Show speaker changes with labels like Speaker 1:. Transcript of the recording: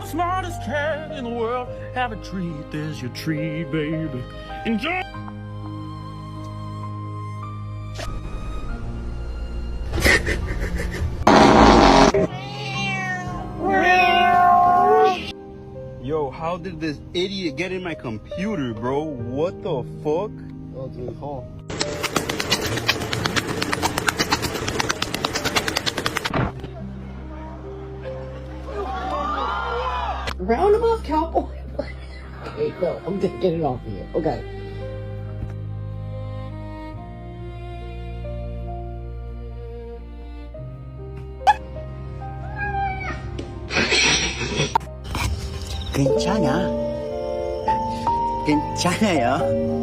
Speaker 1: smartest cat in the world. Have a treat, there's your treat, baby. Enjoy.
Speaker 2: Yo, how did this idiot get in my computer, bro? What the fuck?
Speaker 3: Oh, it's really cool. Round him off, cowboy. Okay, no, I'm taking it off of you. Okay.
Speaker 4: 괜찮아. 괜찮아요.